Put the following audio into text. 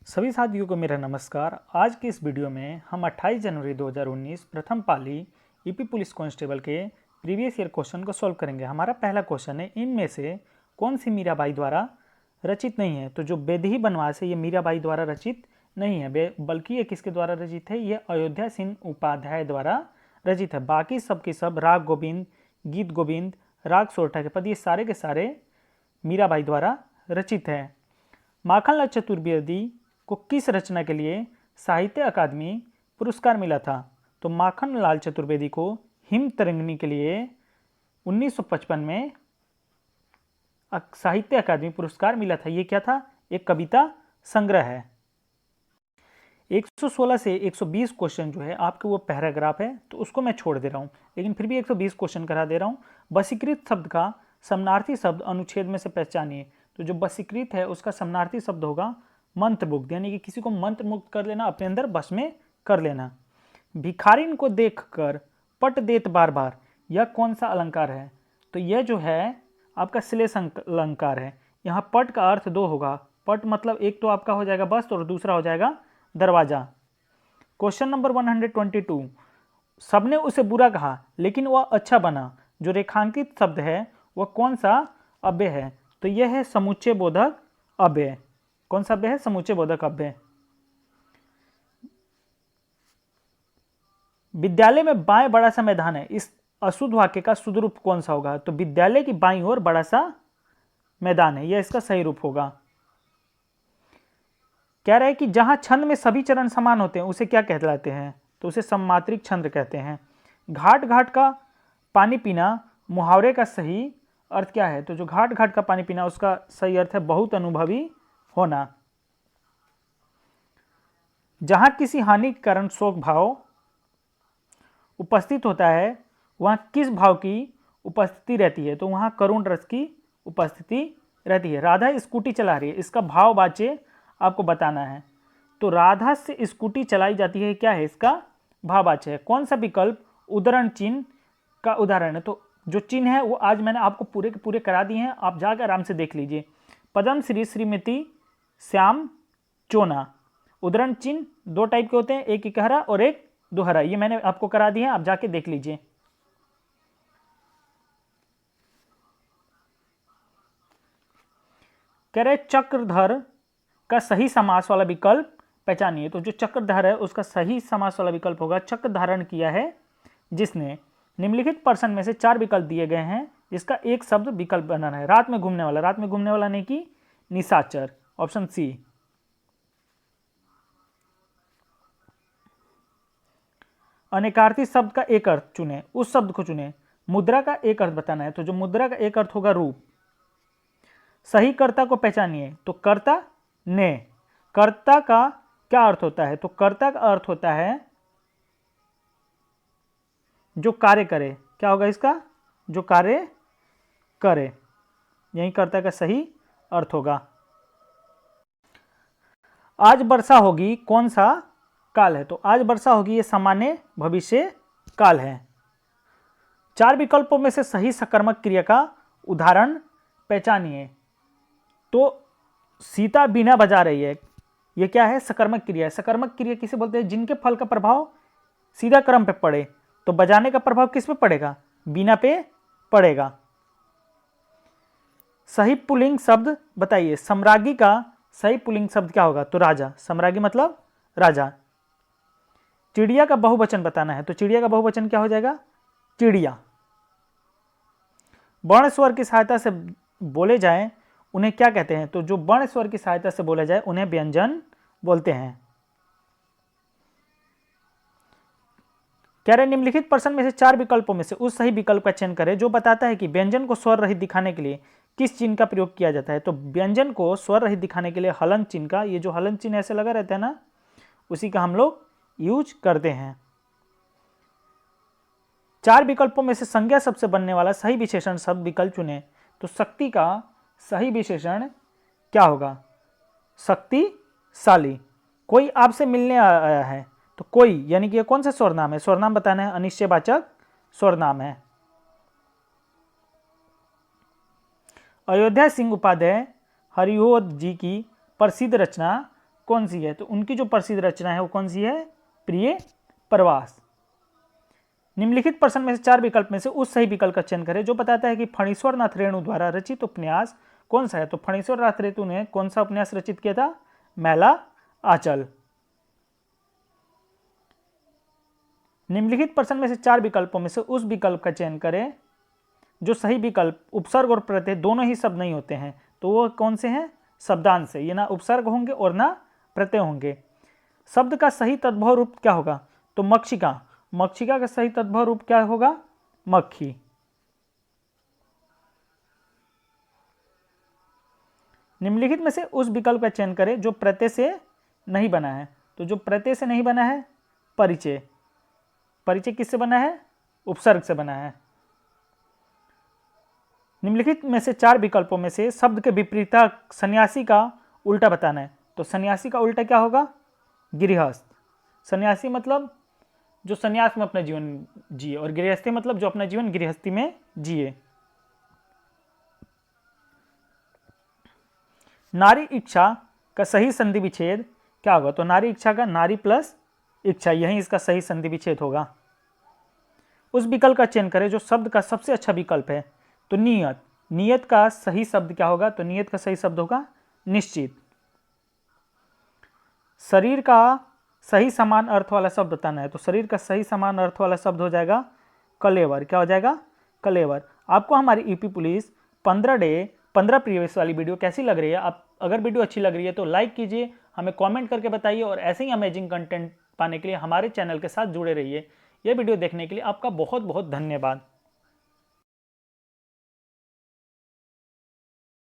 सभी साथियों को मेरा नमस्कार। आज की इस वीडियो में हम 28 जनवरी 2019 प्रथम पाली यूपी पुलिस कांस्टेबल के प्रीवियस ईयर क्वेश्चन को सॉल्व करेंगे। हमारा पहला क्वेश्चन है, इनमें से कौन सी मीराबाई द्वारा रचित नहीं है। तो जो बेदही बनवास है ये मीराबाई द्वारा रचित नहीं है, बल्कि ये किसके द्वारा रचित है, ये अयोध्या सिंह उपाध्याय द्वारा रचित है। बाकी सब के सब राग गोविंद, गीत गोविंद, राग सोरठा के पद, ये सारे के सारे मीराबाई द्वारा रचित है। माखनलाल चतुर्वेदी को किस रचना के लिए साहित्य अकादमी पुरस्कार मिला था। तो माखनलाल चतुर्वेदी को हिम तरंगिणी के लिए 1955 में साहित्य अकादमी पुरस्कार मिला था। ये क्या था, एक कविता संग्रह है। 116 से 120 क्वेश्चन जो है आपके वो पैराग्राफ है, तो उसको मैं छोड़ दे रहा हूँ, लेकिन फिर भी 120 क्वेश्चन करा दे रहा हूँ। वशीकृत शब्द का समानार्थी शब्द अनुच्छेद में से पहचानिए। तो जो वशीकृत है उसका समानार्थी शब्द होगा मंत्रमुग्ध, यानी कि किसी को मंत्रमुग्ध कर लेना, अपने अंदर बस में कर लेना। भिखारिन को देखकर पट देत बार बार, यह कौन सा अलंकार है। तो यह जो है आपका श्लेष अलंकार है। यहाँ पट का अर्थ दो होगा। पट मतलब एक तो आपका हो जाएगा वस्त्र और दूसरा हो जाएगा दरवाजा। क्वेश्चन नंबर 122, सबने उसे बुरा कहा लेकिन वह अच्छा बना, जो रेखांकित शब्द है वह कौन सा अव्यय है। तो यह है समुच्चय बोधक अव्यय। कौन सा अव्यय है, समुच्चय बोधक अव्यय। विद्यालय में बाएं बड़ा सा मैदान है, इस अशुद्ध वाक्य का शुद्ध रूप कौन सा होगा। तो विद्यालय की बाईं ओर बड़ा सा मैदान है, यह इसका सही रूप होगा। कह रहा है कि जहां छंद में सभी चरण समान होते हैं उसे क्या कहलाते हैं। तो उसे सममात्रिक छंद कहते हैं। घाट घाट का पानी पीना मुहावरे का सही अर्थ क्या है। तो जो घाट घाट का पानी पीना उसका सही अर्थ है बहुत अनुभवी होना। जहां किसी हानि के कारण शोक भाव उपस्थित होता है वहां किस भाव की उपस्थिति रहती है। तो वहां करुण रस की उपस्थिति रहती है। राधा स्कूटी चला रही है, इसका भाववाच्य आपको बताना है। तो राधा से स्कूटी चलाई जाती है, क्या है इसका भाववाच्य है। कौन सा विकल्प उदाहरण चिन्ह का उदाहरण है। तो जो चिन्ह है वो आज मैंने आपको पूरे के पूरे करा दिए हैं, आप जाकर आराम से देख लीजिए। पद्म श्री, श्रीमती, श्याम, चोना। उदाहरण चिन्ह दो टाइप के होते हैं, एक इकहरा और एक दोहरा। ये मैंने आपको करा दिया है, आप जाके देख लीजिए। कह रहे चक्रधर का सही समास वाला विकल्प पहचानिए। तो जो चक्रधर है उसका सही समास वाला विकल्प होगा चक्र धारण किया है जिसने। निम्नलिखित पर्सन में से 4 विकल्प दिए गए हैं जिसका एक शब्द विकल्प बनाना है। रात में घूमने वाला, रात में घूमने वाला नहीं कि निशाचर, ऑप्शन सी। अनेकार्थी शब्द का एक अर्थ चुने, उस शब्द को चुने। मुद्रा का एक अर्थ बताना है। तो जो मुद्रा का एक अर्थ होगा रूप। सही कर्ता को पहचानिए। तो कर्ता ने, कर्ता का क्या अर्थ होता है। तो कर्ता का अर्थ होता है जो कार्य करे। क्या होगा इसका, जो कार्य करे, यही कर्ता का सही अर्थ होगा। आज वर्षा होगी कौन सा काल है। तो आज वर्षा होगी ये सामान्य भविष्य काल है। 4 विकल्पों में से सही सकर्मक क्रिया का उदाहरण पहचानिए। तो सीता बीना बजा रही है, ये क्या है, सकर्मक क्रिया है। सकर्मक क्रिया किसे बोलते हैं, जिनके फल का प्रभाव सीधा क्रम पे पड़े। तो बजाने का प्रभाव किस पे पड़ेगा, बीना पे पड़ेगा। सही पुल्लिंग शब्द बताइए। सम्राज्ञी का सही पुल्लिंग शब्द क्या होगा। तो राजा, सम्राज्ञी मतलब राजा। चिड़िया का बहुवचन बताना है। तो चिड़िया का बहुवचन क्या हो जाएगा, चिड़िया। वर्ण स्वर की सहायता से बोले जाएं उन्हें क्या कहते हैं। तो जो वर्ण स्वर की सहायता से बोले जाए उन्हें व्यंजन बोलते हैं। कह रहे निम्नलिखित प्रश्न में से 4 विकल्पों में से उस सही विकल्प का चयन करें जो बताता है कि व्यंजन को स्वर रहित दिखाने के लिए किस चिन्ह का प्रयोग किया जाता है। तो व्यंजन को स्वर रहित दिखाने के लिए हलन चिन्ह का, ये जो हलन चिन्ह ऐसे लगा रहता है ना, उसी का हम लोग यूज करते हैं। 4 विकल्पों में से संज्ञा शब्द से बनने वाला सही विशेषण शब्द विकल्प चुने। तो शक्ति का सही विशेषण क्या होगा, शक्तिशाली। कोई आपसे मिलने आया है, तो कोई यानी कि कौन सा स्वरनाम है, स्वरनाम बताना है, अनिश्चयवाचक स्वरनाम है। अयोध्या सिंह उपाध्याय हरिओद जी की प्रसिद्ध रचना कौन सी है? तो उनकी जो प्रसिद्ध रचना है वो कौन सी है? प्रिय प्रवास। निम्नलिखित प्रश्न में से 4 विकल्प में से उस सही विकल्प का चयन करें जो बताता है कि फणीश्वर नाथ रेणु द्वारा रचित उपन्यास कौन सा है? तो फणीश्वर नाथ रेणु ने कौन सा उपन्यास रचित किया था? मैला आंचल। निम्नलिखित प्रश्न में से 4 विकल्पों में से उस विकल्प का चयन करें जो सही विकल्प उपसर्ग और प्रत्यय दोनों ही शब्द नहीं होते हैं। तो वो कौन से हैं? शब्दांश से, ये ना उपसर्ग होंगे और ना प्रत्यय होंगे। शब्द का सही तद्भव रूप क्या होगा? तो मक्षिका। मक्षिका का सही तद्भव रूप क्या होगा? मक्खी। निम्नलिखित में से उस विकल्प का चयन करें जो प्रत्यय से नहीं बना है। तो जो प्रत्यय से नहीं बना है, परिचय। परिचय किससे बना है? उपसर्ग से बना है। निम्नलिखित में से 4 विकल्पों में से शब्द के विपरीत सन्यासी का उल्टा बताना है। तो सन्यासी का उल्टा क्या होगा? गृहस्थ। सन्यासी मतलब जो सन्यास में अपना जीवन जिए, और गृहस्थी मतलब जो अपना जीवन गृहस्थी में जिए। नारी इच्छा का सही संधि विच्छेद क्या होगा? तो नारी इच्छा का नारी प्लस इच्छा, यही इसका सही संधि विच्छेद होगा। उस विकल्प का चयन करें जो शब्द का सबसे अच्छा विकल्प है। तो नियत। नियत का सही शब्द क्या होगा? तो नियत का सही शब्द होगा निश्चित। शरीर का सही समान अर्थ वाला शब्द बताना है। तो शरीर का सही समान अर्थ वाला शब्द हो जाएगा कलेवर। क्या हो जाएगा? कलेवर। आपको हमारी यूपी पुलिस 15 प्रीवियस वाली वीडियो कैसी लग रही है? आप अगर वीडियो अच्छी लग रही है तो लाइक कीजिए, हमें कमेंट करके बताइए, और ऐसे ही अमेजिंग कंटेंट पाने के लिए हमारे चैनल के साथ जुड़े रहिए। यह वीडियो देखने के लिए आपका बहुत बहुत धन्यवाद।